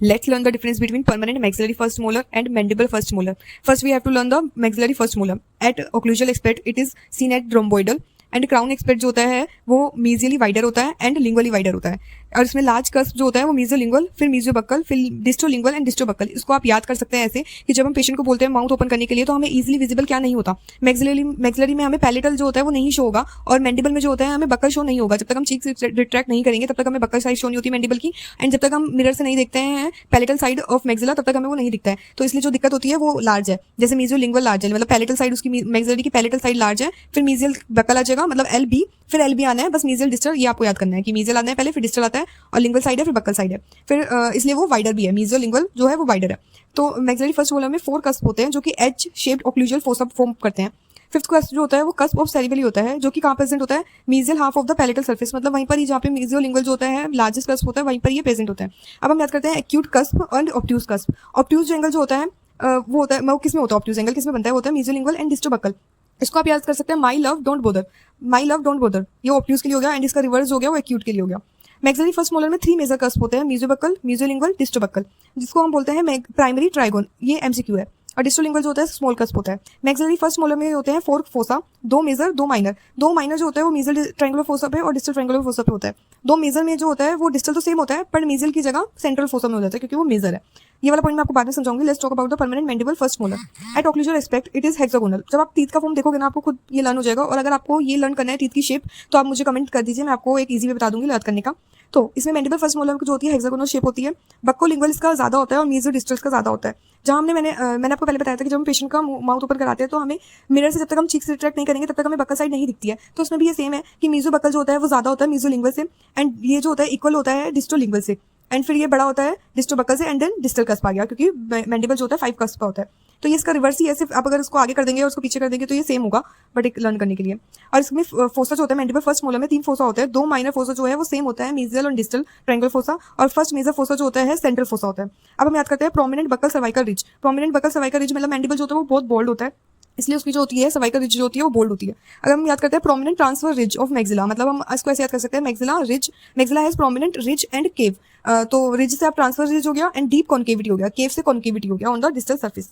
Let's learn the difference between permanent maxillary first molar and mandible first molar. First, we have to learn the maxillary first molar. At occlusal aspect, it is seen at rhomboidal. And crown expect जो होता है वो मीजियली wider होता है and लिंगुअली wider होता है. और इसमें लार्ज कस्प जो होता है वो मीजियोलिंगुअल, फिर मीजियोबक्कल, फिर डिस्टोलिंगुअल एंड डिस्टोबक्कल. इसको आप याद कर सकते हैं ऐसे कि जब हम पेशेंट को बोलते हैं माउथ ओपन करने के लिए तो हमें इजीली विजिबल क्या नहीं होता, मैक्सिलरी में हमें पैलेटल जो होता है वो नहीं शो होगा और मैंडिबल में जो होता है हमें बक्कल शो नहीं होगा. जब तक हम चीक से रिट्रैक्ट नहीं करेंगे तब तक हमें बक्कल साइड शो नहीं होती मैंडिबल की. एंड जब तक हम मिरर से नहीं देखते हैं पैलेटल साइड ऑफ मैक्सिला तब तक हमें वो नहीं दिखता है. तो इसलिए जो दिक्कत होती है वो लार्ज है. जैसे मीजियोलिंगुअल लार्ज है, मतलब पैलेटल साइड उसकी मैक्सिलरी की पैलेटल साइड लार्ज है, फिर मीजियल बक्कल आ जाएगा, मतलब एल बी, फिर एल बी आना है. बस मीजियल डिस्टल ये आपको याद करना है कि मीजियल आना है पहले, फिर डिस्टल आता है और लिंगुअल साइड है, फिर बक्कल साइड है. फिर इसलिए वो वाइडर भी है, मीजियोलिंगुअल जो है वो वाइडर है. तो मैक्सिलरी फर्स्ट मोलर में 4 कस्प होते हैं जो कि edge shaped occlusal fossa form करते हैं. फिफ्थ कस्प जो होता है वो कस्प ऑफ सेरिबेली होता है जो कि कहाँ प्रेजेंट होता है, mesial half of the palatal surface, मतलब वहीं पर ही जहाँ पे मीजियोलिंगुअल जो होता है लार्जेस्ट कस्प होता है वहीं पर ये प्रेजेंट होता है. अब हम याद करते हैं एक्यूट कस्प और ऑब्ट्यूज कस्प. ऑब्ट्यूज एंगल जो होता है वो होता है, किस में होता है ऑब्ट्यूज एंगल, किस में बनता है, होता है मीजियोलिंगुअल एंड डिस्टोबक्कल. इसको आप याद कर सकते हैं my love don't bother. My love don't bother ये ऑब्ट्यूज के लिए हो गया एंड इसका रिवर्स हो गया वो एक्यूट के लिए हो गया. मैक्सिलरी फर्स्ट मोलर में 3 मेजर कस्प होते हैं, मीजियोबक्कल, मीजियोलिंगुअल, डिस्टोबक्कल, जिसको हम बोलते हैं प्राइमरी ट्राइगोन. ये एमसीक्यू है. और डिस्टोलिंगुअल जो होता है स्मॉल कस्प होता है. मैक्सिलरी फर्स्ट मोलर में होते हैं 4 फोसा, 2 मेजर 2 माइनर. 2 माइनर जो होता है वो मीजियल ट्रायंगुलर फोसा पे और डिस्टल ट्रायंगुलर फोसा पे होता है. 2 मेजर में जो होता है वो डिस्टल तो सेम होता है पर मीजियल की जगह सेंट्रल फोसा में हो जाता है क्योंकि वो मेजर है. ये वाला पॉइंट मैं आपको बाद में समझाऊंगी. Let's talk about the permanent mandible first molar. At occlusal aspect it is hexagonal. जब आप टीथ का फॉर्म देखोगे ना आपको खुद ये लर्न हो जाएगा. और अगर आपको ये लर्न करना है टीथ की शेप तो आप मुझे कमेंट कर दीजिए, मैं आपको एक इजी वे बता दूंगी याद करने का. तो इसमें मैंडिबल फर्स्ट मोलर जो होती है हेक्सागोनल शेप होती है. बक्कोलिंगुअल इसका ज्यादा होता है और मीजियो डिस्टल का ज्यादा होता है. जहां मैंने आपको पहले बताया था कि जब हम पेशेंट का माउथ ओपन कराते हैं तो हमें मिरर से जब तक हम चीक से रिट्रैक्ट नहीं करेंगे तब तक हमें बक्कल साइड नहीं दिखती है. तो उसमें भी ये सेम है कि मीजो बक्कल जो होता है वो ज्यादा होता है मीजियोलिंगुअल से एंड ये जो होता है इक्वल होता है डिस्टोलिंगुअल से एंड फिर ये बड़ा होता है डिस्टोबक्कल से एंड देन डिस्टल कस्प आ गया क्योंकि मैंडिबल जो होता है 5 कस्प का होता है. तो ये इसका रिवर्स ही है, सिर्फ आप अगर इसको आगे कर देंगे और उसको पीछे कर देंगे तो ये सेम होगा बट एक लर्न करने के लिए. और इसमें फोसा जो होता है मैंडिबल फर्स्ट मोलर में 3 फोसा होते हैं. 2 माइनर फोसा जो है वो सेम होता है मीजियल और डिस्टल ट्रायंगुलर फोसा और फर्स्ट मेजर फोसा जो होता है सेंट्रल फोसा होता है. अब हम याद करते हैं prominent buccal cervical ridge. Prominent buccal cervical ridge मतलब मैंडिबल जो होता है वो बहुत बोल्ड होता है इसलिए उसकी जो होती है सर्वाइकल रिज जो होती है वो बोल्ड होती है. अगर हम याद करते हैं prominent transfer ridge of maxilla, मतलब हम इसको ऐसे याद कर सकते हैं maxilla ridge, maxilla has prominent ridge and cave. तो रिज से आप ट्रांसफर रिज हो गया एंड डीप कॉन्केविटी हो गया, केव से कॉन्केविटी हो गया ऑन द डिस्टल सर्फेस.